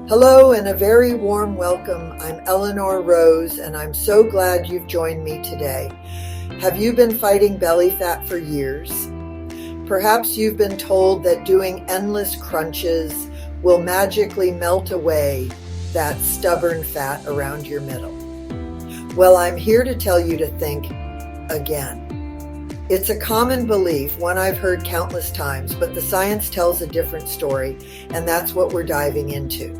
Hello and a very warm welcome. I'm Eleanor Rose and I'm so glad you've joined me today. Have you been fighting belly fat for years? Perhaps you've been told that doing endless crunches will magically melt away that stubborn fat around your middle. Well, I'm here to tell you to think again. It's a common belief, one I've heard countless times, but the science tells a different story, and that's what we're diving into.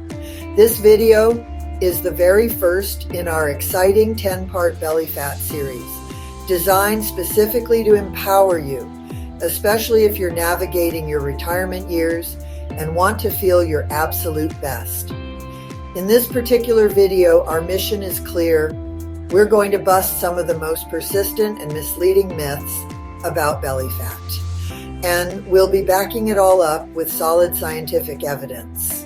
This video is the very first in our exciting 10-part belly fat series, designed specifically to empower you, especially if you're navigating your retirement years and want to feel your absolute best. In this particular video, our mission is clear. We're going to bust some of the most persistent and misleading myths about belly fat, and we'll be backing it all up with solid scientific evidence.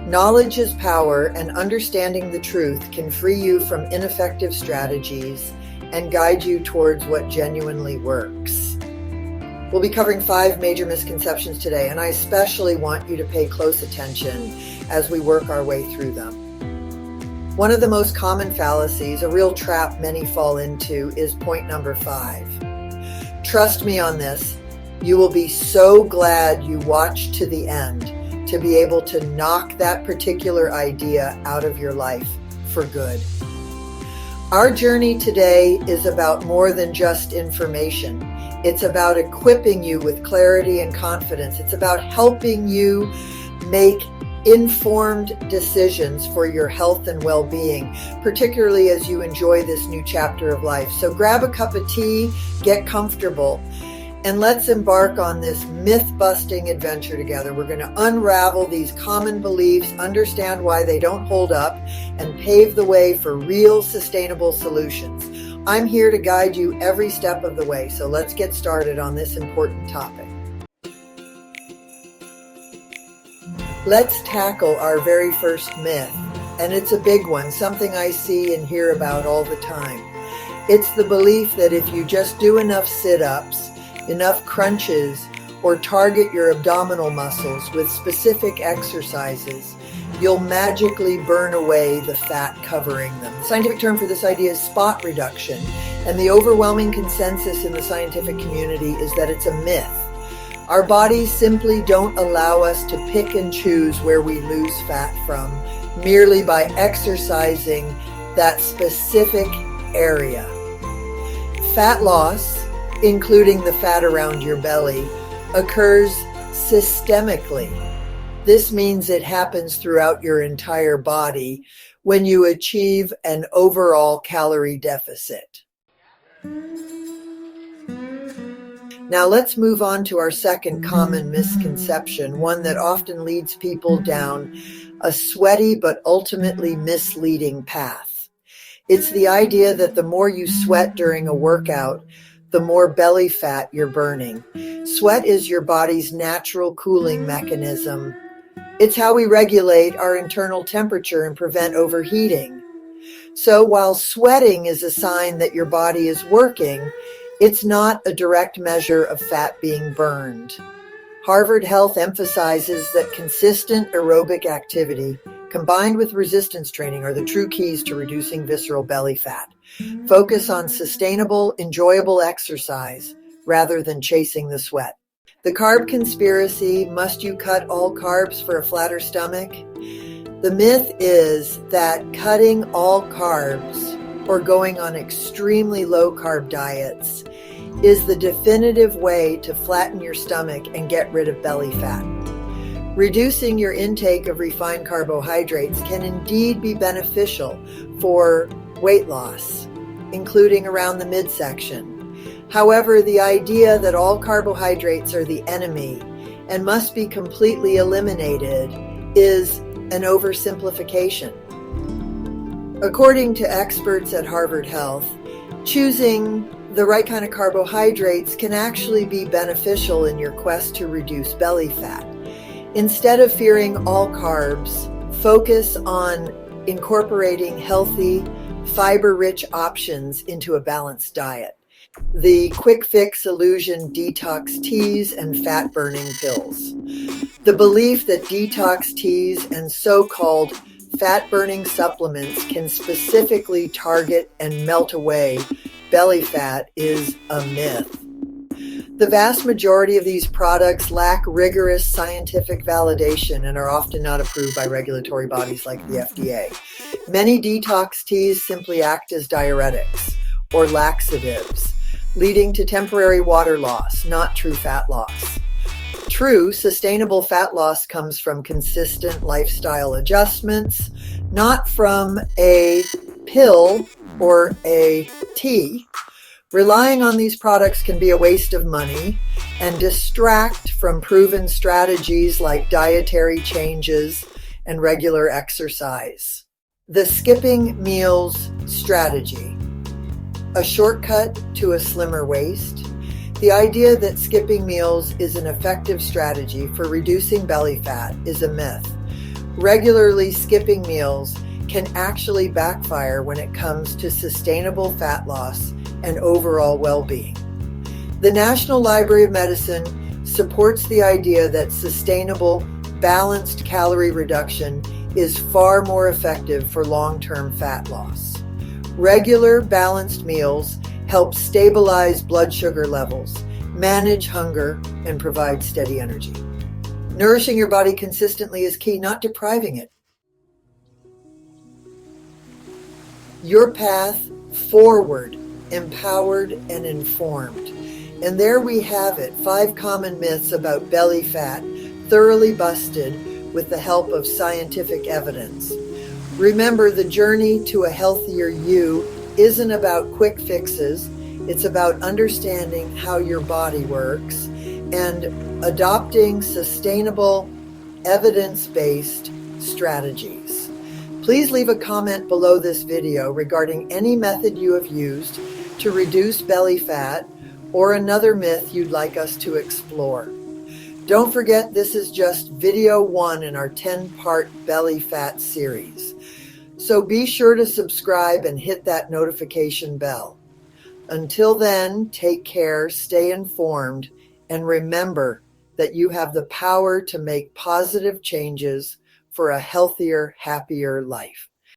Knowledge is power, and understanding the truth can free you from ineffective strategies and guide you towards what genuinely works. We'll be covering 5 major misconceptions today, and I especially want you to pay close attention as we work our way through them. One of the most common fallacies, a real trap many fall into, is point number 5. Trust me on this, you will be so glad you watched to the end to be able to knock that particular idea out of your life for good. Our journey today is about more than just information. It's about equipping you with clarity and confidence. It's about helping you make informed decisions for your health and well-being, particularly as you enjoy this new chapter of life. So grab a cup of tea, get comfortable, and let's embark on this myth-busting adventure together. We're going to unravel these common beliefs, understand why they don't hold up, and pave the way for real sustainable solutions. I'm here to guide you every step of the way, so let's get started on this important topic. Let's tackle our very first myth, and it's a big one, something I see and hear about all the time. It's the belief that if you just do enough sit-ups, enough crunches, or target your abdominal muscles with specific exercises, you'll magically burn away the fat covering them. The scientific term for this idea is spot reduction, and the overwhelming consensus in the scientific community is that it's a myth. Our bodies simply don't allow us to pick and choose where we lose fat from merely by exercising that specific area. Fat loss, including the fat around your belly, occurs systemically. This means it happens throughout your entire body when you achieve an overall calorie deficit. Now let's move on to our second common misconception, one that often leads people down a sweaty but ultimately misleading path. It's the idea that the more you sweat during a workout, the more belly fat you're burning. Sweat is your body's natural cooling mechanism. It's how we regulate our internal temperature and prevent overheating. So while sweating is a sign that your body is working, it's not a direct measure of fat being burned. Harvard Health emphasizes that consistent aerobic activity combined with resistance training are the true keys to reducing visceral belly fat. Focus on sustainable, enjoyable exercise rather than chasing the sweat. The carb conspiracy, must you cut all carbs for a flatter stomach? The myth is that cutting all carbs or going on extremely low carb diets is the definitive way to flatten your stomach and get rid of belly fat. Reducing your intake of refined carbohydrates can indeed be beneficial for weight loss, including around the midsection. However, the idea that all carbohydrates are the enemy and must be completely eliminated is an oversimplification. According to experts at Harvard Health, choosing the right kind of carbohydrates can actually be beneficial in your quest to reduce belly fat. Instead of fearing all carbs, focus on incorporating healthy, fiber-rich options into a balanced diet. the quick fix illusion detox teas and fat burning pills. The belief that detox teas and so-called fat-burning supplements can specifically target and melt away belly fat is a myth. The vast majority of these products lack rigorous scientific validation and are often not approved by regulatory bodies like the FDA. Many detox teas simply act as diuretics or laxatives, leading to temporary water loss, not true fat loss. True, sustainable fat loss comes from consistent lifestyle adjustments, not from a pill or a tea. Relying on these products can be a waste of money and distract from proven strategies like dietary changes and regular exercise. The skipping meals strategy. A shortcut to a slimmer waist. The idea that skipping meals is an effective strategy for reducing belly fat is a myth. Regularly skipping meals can actually backfire when it comes to sustainable fat loss and overall well-being. The National Library of Medicine supports the idea that sustainable, balanced calorie reduction is far more effective for long-term fat loss. Regular, balanced meals help stabilize blood sugar levels, manage hunger, and provide steady energy. Nourishing your body consistently is key, not depriving it. Your path forward, empowered and informed. And there we have it, 5 common myths about belly fat, thoroughly busted with the help of scientific evidence. Remember, the journey to a healthier you isn't about quick fixes. It's about understanding how your body works and adopting sustainable, evidence-based strategies. Please leave a comment below this video regarding any method you have used to reduce belly fat or another myth you'd like us to explore. Don't forget, this is just video 1 in our 10-part belly fat series. So be sure to subscribe and hit that notification bell. Until then, take care, stay informed, and remember that you have the power to make positive changes for a healthier, happier life.